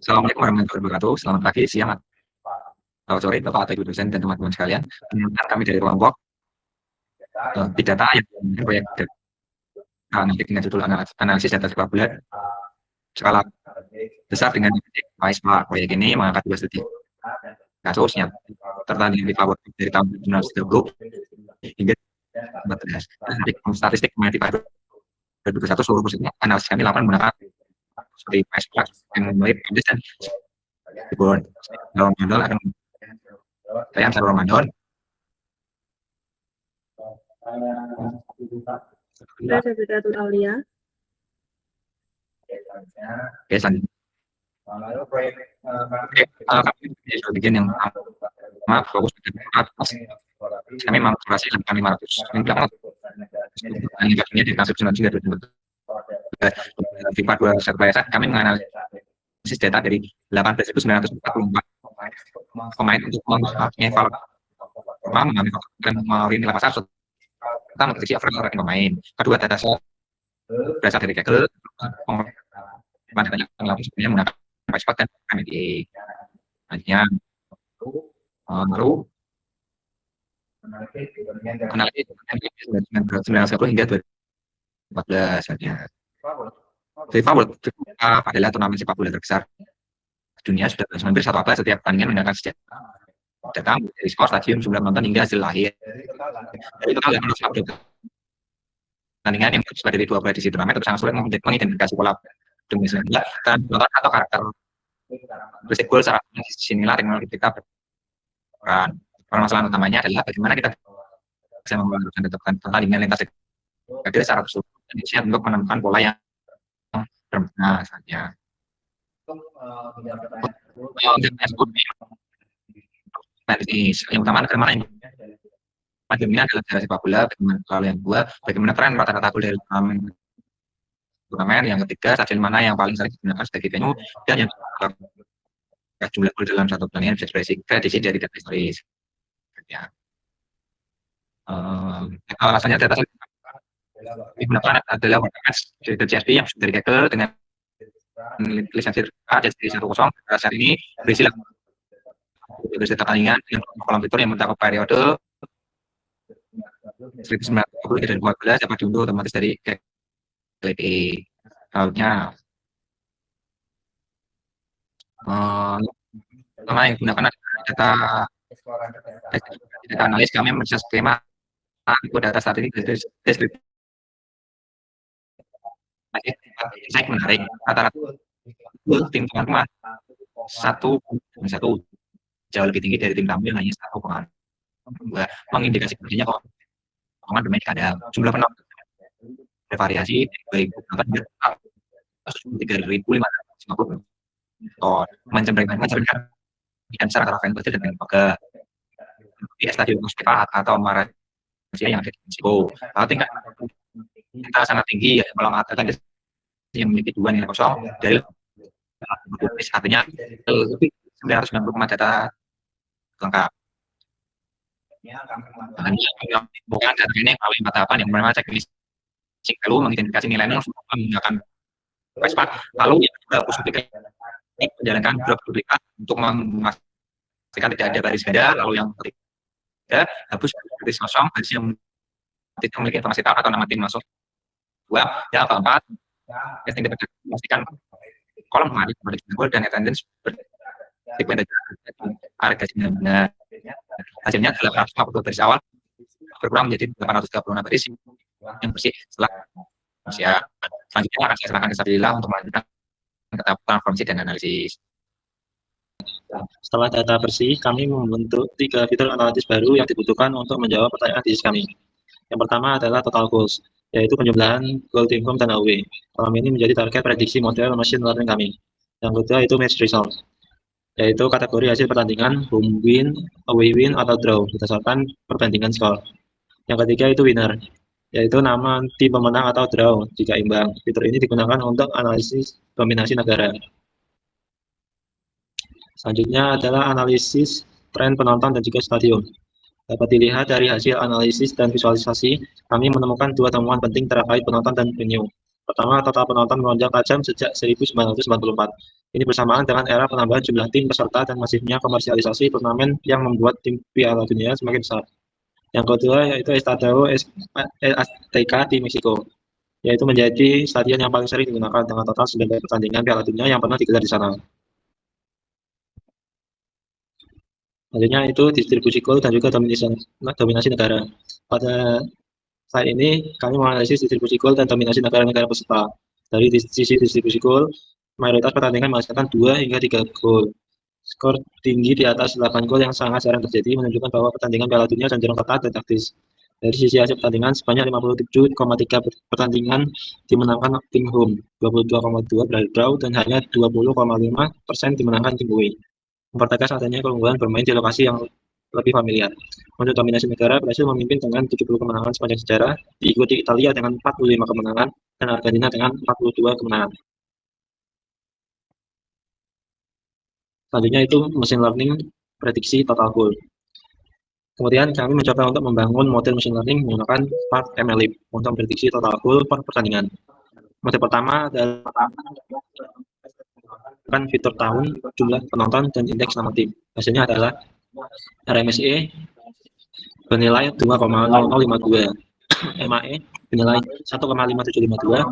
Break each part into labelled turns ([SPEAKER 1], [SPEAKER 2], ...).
[SPEAKER 1] Assalamualaikum warahmatullahi wabarakatuh. Selamat pagi, siang, atau sore, Bapak atau Ibu dosen dan teman-teman sekalian. Perkenalkan kami dari kelompok Big Data yang menggunakan proyek data analitik dengan judul analisis data sepak bulat skala besar dengan PySpark. Proyek ini mengangkat dua studi kasus yang tertanggung di Power dari tahun 1930 hingga 2014. Statistik mengenai pada 2021 seluruh pusatnya analisis kami lakukan menggunakan seperti PySpark, Web, dan Keyboard. Dalam modal akan saya Ansar Ramadan.
[SPEAKER 2] Saya Datul Aulia.
[SPEAKER 1] Oke, selanjutnya. Oke, bikin yang pertama fokus kami mengoperasi 500 yang belakang negatifnya di kasus tsunami dari FIFA 21 kami menganalisis data dari 18.944 pemain untuk mengevaluasi dan menilai pasar serta memprediksi overall rating pemain. Kedua, data berasal dari Kaggle yang lalu sebenarnya menggunakan PySpark dan MBA. Hanya lalu analisis 1990 hingga 2014 saja. FIFA World Cup adalah turnamen sepak bola terbesar dunia, sudah hampir satu abad. Setiap pertandingan menggunakan data dari skor, stadium, jumlah penonton hingga hasil lahir. Dari total 800 pertandingan yang tersebar dari 2 edisi turnamen, itu sangat sulit mengidentifikasi pola dominasi dan penonton atau karakter berisik gol. Secara disinilah teknologi kita berperan. Permasalahan utamanya adalah bagaimana kita bisa membangun dan pertandingan lintas dekade secara keseluruhan untuk menemukan pola yang bermakna saja. Yang utama adalah bagaimana adalah dari sepak bola, bagaimana kalau yang kedua, bagaimana tren rata-rata gol dari turnamen, yang ketiga, stadion mana yang paling sering digunakan sebagai venue, dan yang jumlah gol dalam satu pertandingan bisa prediksi dari data historis. Ya. Alasannya data digunakan adalah dari CSV yang dari Kaggle dengan lisensi A jadi 10. Saat ini berisi data pertandingan dengan kolom fitur yang mencakup periode 1930 dan 2014 dapat diunduh otomatis dari Kaggle. Lautnya pertama yang digunakan adalah data analis. Kami membaca skema data statistik deskriptif. Saya menarik rata-rata tim tuan rumah satu jauh lebih tinggi dari tim tamu yang hanya 1,2, mengindikasikannya kok keuangan bermain kadang. Jumlah penonton bervariasi dari 3.550 mencerminkan secara karakter dan lembaga di stadion hospital atau Malaysia yang ada di Meksiko. Tingkat kita sangat tinggi, ya, kalau mengatakan yang memiliki 2 nilai kosong dari artinya lebih 990 data lengkap. Bukan data ini melalui 4 tahapan yang pertama checklist lalu mengidentifikasi nilainya menggunakan PySpark. Lalu yang kedua hapus duplikat, menjalankan beberapa duplikat untuk memastikan tidak ada baris ganda. Lalu yang ketiga hapus baris kosong, baris yang tidak memiliki informasi tahu atau nama tim langsung. Yang keempat, testing dapat memastikan kolom kemarin gol dan attendance harga benar. Hasilnya 850 baris awal berkurang menjadi 836 baris yang bersih setelah usia. Selanjutnya akan saya serahkan ke Sabila untuk melanjutkan ke tahap transformasi dan analisis.
[SPEAKER 3] Setelah data bersih, kami membentuk 3 fitur analisis baru yang dibutuhkan untuk menjawab pertanyaan di kami. Yang pertama adalah total goals, yaitu penjumlahan gol tim home dan away. Kolom ini menjadi target prediksi model machine learning kami. Yang kedua itu match result, yaitu kategori hasil pertandingan home win, away win, atau draw berdasarkan perbandingan skor. Yang ketiga itu winner, yaitu nama tim pemenang atau draw jika imbang. Fitur ini digunakan untuk analisis dominasi negara. Selanjutnya adalah analisis tren penonton dan juga stadion. Dapat dilihat dari hasil analisis dan visualisasi, kami menemukan 2 temuan penting terkait penonton dan venue. Pertama, total penonton melonjak tajam sejak 1994. Ini bersamaan dengan era penambahan jumlah tim peserta dan masifnya komersialisasi turnamen yang membuat tim Piala Dunia semakin besar. Yang kedua yaitu Estadio Azteca di Meksiko, yaitu menjadi stadion yang paling sering digunakan dengan total 9 pertandingan Piala Dunia yang pernah digelar di sana. Selanjutnya itu distribusi gol dan juga dominasi negara. Pada saat ini kami menganalisis distribusi gol dan dominasi negara-negara peserta. Dari sisi distribusi gol, mayoritas pertandingan menghasilkan 2 hingga 3 gol. Skor tinggi di atas 8 gol yang sangat jarang terjadi menunjukkan bahwa pertandingan Piala Dunia cenderung ketat dan taktis. Dari sisi hasil pertandingan, sebanyak 57,3 pertandingan dimenangkan tim home, 22,2 berakhir draw, dan hanya 20,5% dimenangkan tim away. Mempertegas adanya keunggulan bermain di lokasi yang lebih familiar. Untuk dominasi negara, Brasil memimpin dengan 70 kemenangan sepanjang sejarah, diikuti Italia dengan 45 kemenangan, dan Argentina dengan 42 kemenangan. Selanjutnya itu machine learning prediksi total goal. Kemudian kami mencoba untuk membangun model machine learning menggunakan Spark MLlib untuk memprediksi total goal per pertandingan. Model pertama adalah fitur tahun, jumlah penonton, dan indeks nama tim. Hasilnya adalah RMSE bernilai 2,0052, MAE bernilai 1,5752,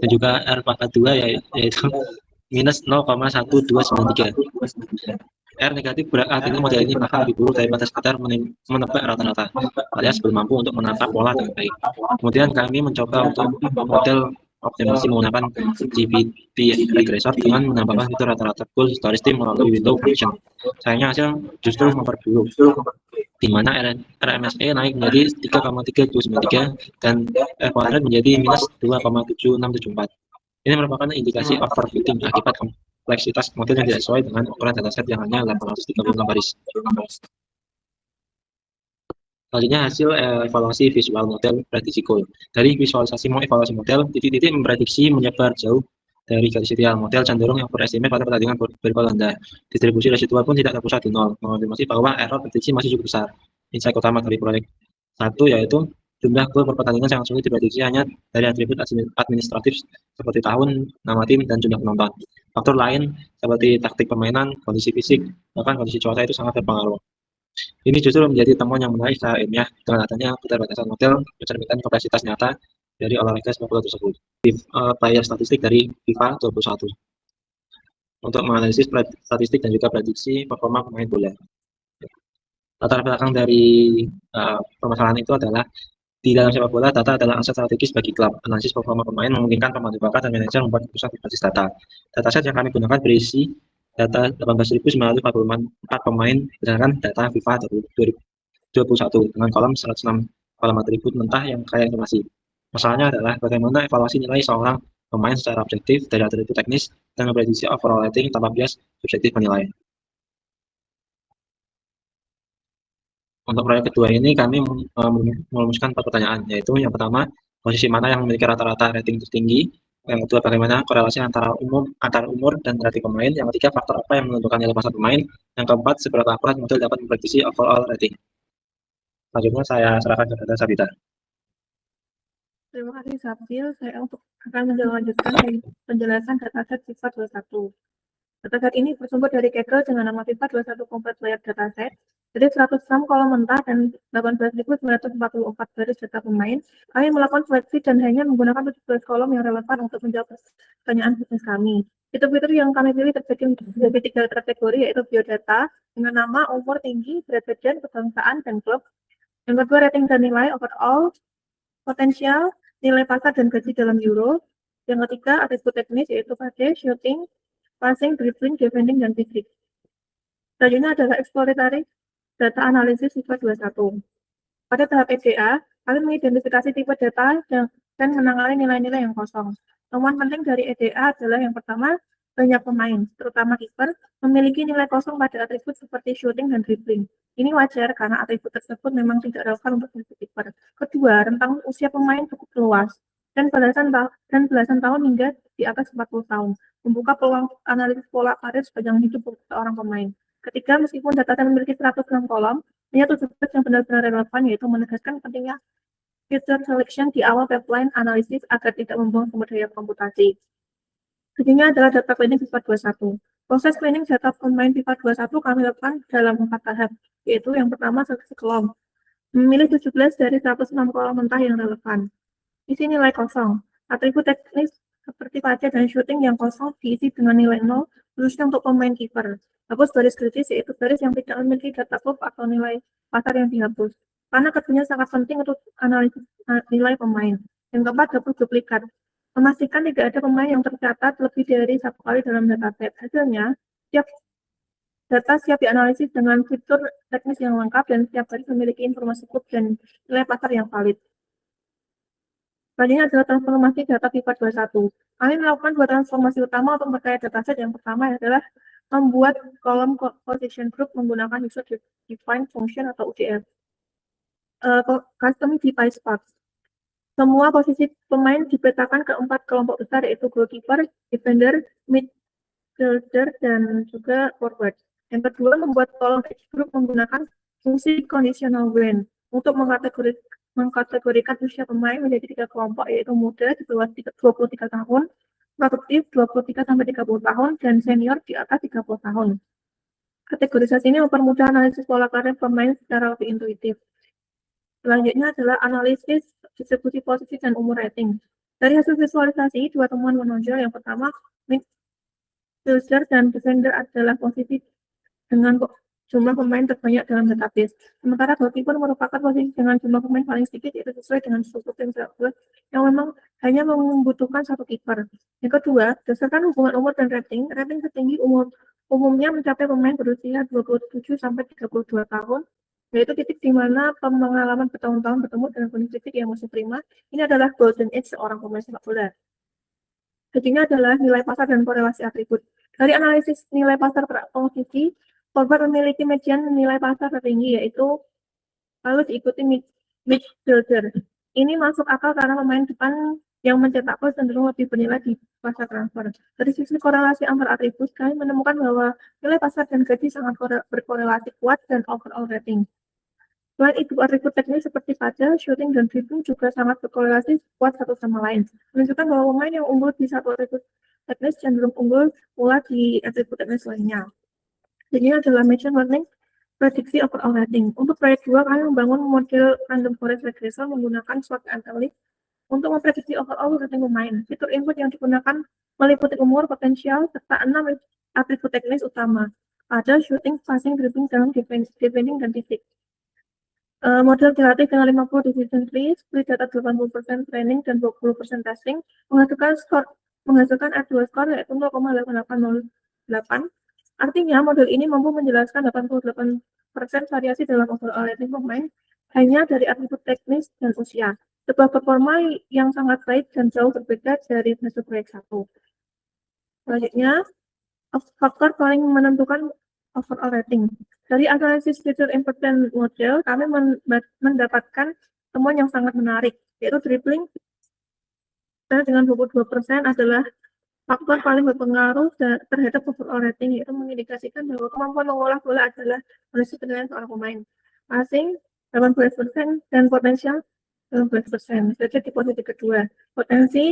[SPEAKER 3] dan juga R42 yaitu minus 0,1293. R negatif berarti model ini bahkan lebih buruk daripada sekadar menebak rata-rata, alias belum mampu untuk menangkap pola dengan baik. Kemudian kami mencoba untuk model optimasi menggunakan GPT regressor dengan menambahkan fitur rata-rata goal historis tim melalui window function. Sayangnya hasil justru memperburuk, di mana RMSE naik menjadi 3,3293 dan F100 menjadi minus 2,7674. Ini merupakan indikasi overfitting akibat kompleksitas model yang tidak sesuai dengan ukuran dataset yang hanya 836 baris. Selanjutnya hasil evaluasi visual model prediksi goal. Dari visualisasi evaluasi model, titik-titik memprediksi menyebar jauh dari garis ideal. Model cenderung yang berestimasi pada pertandingan bergol rendah. Distribusi residual pun tidak terpusat di nol, mengonfirmasi bahwa error prediksi masih cukup besar. Insight utama dari proyek 1 yaitu jumlah gol per pertandingan sangat sulit diprediksi hanya dari atribut administratif seperti tahun, nama tim, dan jumlah penonton. Faktor lain seperti taktik permainan, kondisi fisik, bahkan kondisi cuaca itu sangat berpengaruh. Ini justru menjadi temuan yang menarik secara ilmiah dengan adanya keterbatasan model mencerminkan kompleksitas nyata dari olahraga sepak bola tersebut. Player statistik dari FIFA 21 untuk menganalisis statistik dan juga prediksi performa pemain bola. Latar belakang dari permasalahan itu adalah di dalam sepak bola, data adalah aset strategis bagi klub. Analisis performa pemain memungkinkan pemandu bakat dan manajer membuat keputusan berbasis data. Dataset yang kami gunakan berisi data 18.944 pemain berdasarkan data FIFA 2021 dengan kolom 106 kolom atribut mentah yang kaya informasi. Masalahnya adalah bagaimana evaluasi nilai seorang pemain secara objektif dari atribut teknis dan memprediksi overall rating tanpa bias subjektif penilaian. Untuk proyek kedua ini kami merumuskan 4 pertanyaan, yaitu yang pertama, posisi mana yang memiliki rata-rata rating tertinggi, yang kedua, bagaimana korelasi antara umur dan rating pemain, yang ketiga, faktor apa yang menentukan nilai pasar pemain, yang keempat, seberapa akurat model dapat memprediksi overall rating. Selanjutnya saya serahkan kepada Sabita.
[SPEAKER 2] Terima kasih Sabtil. Saya akan melanjutkan penjelasan dataset FIFA 21. Dataset ini bersumber dari Kaggle dengan nama FIFA 21 Complete Player Dataset. Jadi 106 kolom mentah dan 18.944 baris data pemain. Kami melakukan seleksi dan hanya menggunakan 17 kolom yang relevan untuk menjawab pertanyaan bisnis kami. Fitur-fitur yang kami pilih terjadi menjadi 3 kategori, yaitu biodata dengan nama, umur, tinggi, berat badan, kebangsaan, dan klub. Yang kedua, rating dan nilai overall, potensial, nilai pasar dan gaji dalam euro. Yang ketiga, atribut teknis yaitu pace, shooting, passing, dribbling, defending, dan fisik. Selanjutnya adalah exploratory data analisis FIFA 21. Pada tahap EDA, kami mengidentifikasi tipe data dan menangani nilai-nilai yang kosong. Temuan penting dari EDA adalah yang pertama, banyak pemain, terutama kiper, memiliki nilai kosong pada atribut seperti shooting dan dribbling. Ini wajar karena atribut tersebut memang tidak relevan untuk kiper. Kedua, rentang usia pemain cukup luas dan belasan tahun hingga di atas 40 tahun, membuka peluang analisis pola karir sepanjang hidup seorang pemain. Ketiga, meskipun data memiliki 106 kolom, hanya 17 yang benar-benar relevan, yaitu menegaskan pentingnya filter selection di awal pipeline analisis agar tidak membuang sumber daya komputasi. Berikutnya adalah data cleaning FIFA 21. Proses cleaning data pemain FIFA 21 kami lakukan dalam 4 tahap, yaitu yang pertama seleksi kolom. Memilih 17 dari 106 kolom mentah yang relevan. Isi nilai kosong. Atribut teknis seperti pajak dan shooting yang kosong diisi dengan nilai 0, khususnya untuk pemain kiper. Hapus garis kritis, yaitu garis yang tidak memiliki data klub atau nilai pasar yang dihapus. Karena keduanya sangat penting untuk analisis nilai pemain. Yang keempat, hapus duplikat. Memastikan tidak ada pemain yang tercatat lebih dari 1 kali dalam dataset. Hasilnya, data siap dianalisis dengan fitur teknis yang lengkap dan setiap garis memiliki informasi klub dan nilai pasar yang valid. Selanjutnya adalah transformasi data FIFA 21. Kami melakukan 2 transformasi utama untuk memperkaya dataset. Yang pertama adalah membuat kolom position group menggunakan user defined function atau UDF. Custom device paths. Semua posisi pemain dipetakan ke 4 kelompok besar, yaitu goalkeeper, defender, midfielder, dan juga forward. Yang kedua, membuat kolom age group menggunakan fungsi conditional when untuk mengkategorikan usia pemain menjadi 3 kelompok, yaitu muda di bawah 23 tahun, produktif 23-30 tahun, dan senior di atas 30 tahun. Kategorisasi ini mempermudah analisis pola karir pemain secara lebih intuitif. Selanjutnya adalah analisis distribusi posisi dan umur rating. Dari hasil visualisasi, 2 temuan menonjol. Yang pertama, midfielder dan defender adalah posisi dengan jumlah pemain terbanyak dalam database. Sementara goalkeeper merupakan posisi dengan jumlah pemain paling sedikit, yaitu sesuai dengan struktur tim yang memang hanya membutuhkan 1 kiper. Yang kedua, berdasarkan hubungan umur dan rating tertinggi umumnya mencapai pemain berusia 27-32 tahun, yaitu titik di mana pengalaman bertahun-tahun bertemu dengan kondisi titik yang masih prima. Ini adalah golden age seorang pemain sepak bola. Selanjutnya adalah nilai pasar dan korelasi atribut. Dari analisis nilai pasar per posisi, forward memiliki median nilai pasar tertinggi, yaitu lalu diikuti midfielder. Ini masuk akal karena pemain depan yang mencetak gol cenderung lebih bernilai di pasar transfer. Dari sisi korelasi antar atribut, kami menemukan bahwa nilai pasar dan gaji sangat berkorelasi kuat dan overall rating. Selain itu, atribut teknis seperti pajak, shooting, dan dribbling juga sangat berkorelasi kuat satu sama lain, menunjukkan bahwa pemain yang unggul di satu atribut teknis cenderung unggul pula di atribut teknis lainnya. Jadi adalah machine learning prediksi overall rating. Untuk proyek 2, kami membangun model random forest regression menggunakan SWOT analysis untuk memprediksi overall rating pemain. Fitur input yang digunakan meliputi umur, potensial, serta 6 atribut teknis utama. Ada shooting, passing, dribbling, defending, dan fisik. Model dilatih dengan 50 decision tree, split data 80% training dan 20% testing, menghasilkan R2 score yaitu 0,8808. Artinya, model ini mampu menjelaskan 88% variasi dalam overall rating pemain hanya dari atribut teknis dan usia. Sebuah performa yang sangat baik dan jauh berbeda dari hasil proyek 1. Selanjutnya, faktor paling menentukan overall rating. Dari analisis feature important model, kami mendapatkan temuan yang sangat menarik, yaitu dribbling dengan 22% adalah faktor paling berpengaruh terhadap overall rating, yaitu mengindikasikan bahwa kemampuan mengolah bola adalah kondisi penilaian seorang pemain. Passing 18% dan potensial 18%. Jadi di posisi kedua, potensi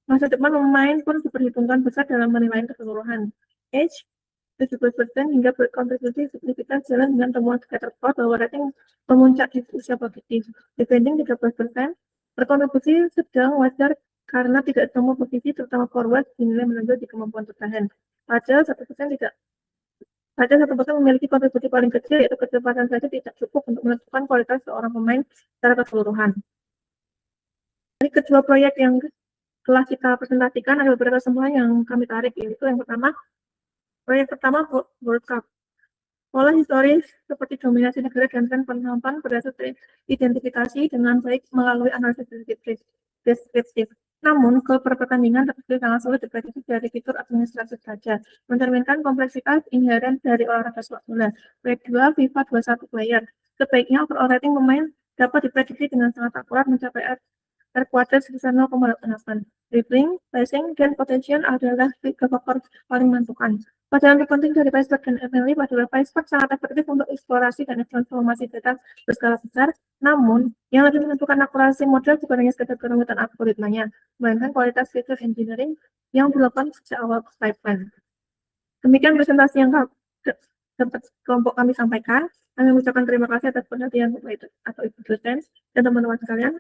[SPEAKER 2] masa depan pemain pun diperhitungkan besar dalam penilaian keseluruhan. Age 17% hingga berkontribusi signifikan jalan dengan temuan scatterplot bahwa rating memuncak di usia positif. Defending 13%, berkontribusi sedang wajar karena tidak semua posisi terutama forward dinilai menonjol di kemampuan bertahan. Pada 1% memiliki kontribusi paling kecil, yaitu kecepatan saja tidak cukup untuk menentukan kualitas seorang pemain secara keseluruhan. Dari kedua proyek yang telah kita presentasikan ada beberapa temuan yang kami tarik, yaitu yang pertama, proyek pertama World Cup. Pola historis seperti dominasi negara dan tren penonton berhasil teridentifikasi dengan baik melalui analisis deskriptif. Namun, ke pertandingan tersebut sangat sulit diprediksi dari fitur administrasi saja, mencerminkan kompleksitas inheren dari olahraga sepak bola. Proyek 2 FIFA 21 player. Sebaiknya overall rating pemain dapat diprediksi dengan sangat akurat mencapai terkuartir sebesar 0,88. Dribbling, passing, dan potential adalah 3 faktor paling menentukan. Pelajaran terpenting dari PySpark dan MLlib adalah PySpark sangat efektif untuk eksplorasi dan transformasi data berskala besar, namun yang lebih menentukan akurasi model bukan hanya sekedar kerumitan algoritmanya, melainkan kualitas fitur engineering yang dilakukan sejak awal pipeline. Demikian presentasi yang dapat kelompok kami sampaikan. Kami mengucapkan terima kasih atas perhatian Bapak atau Ibu dosen dan teman-teman sekalian.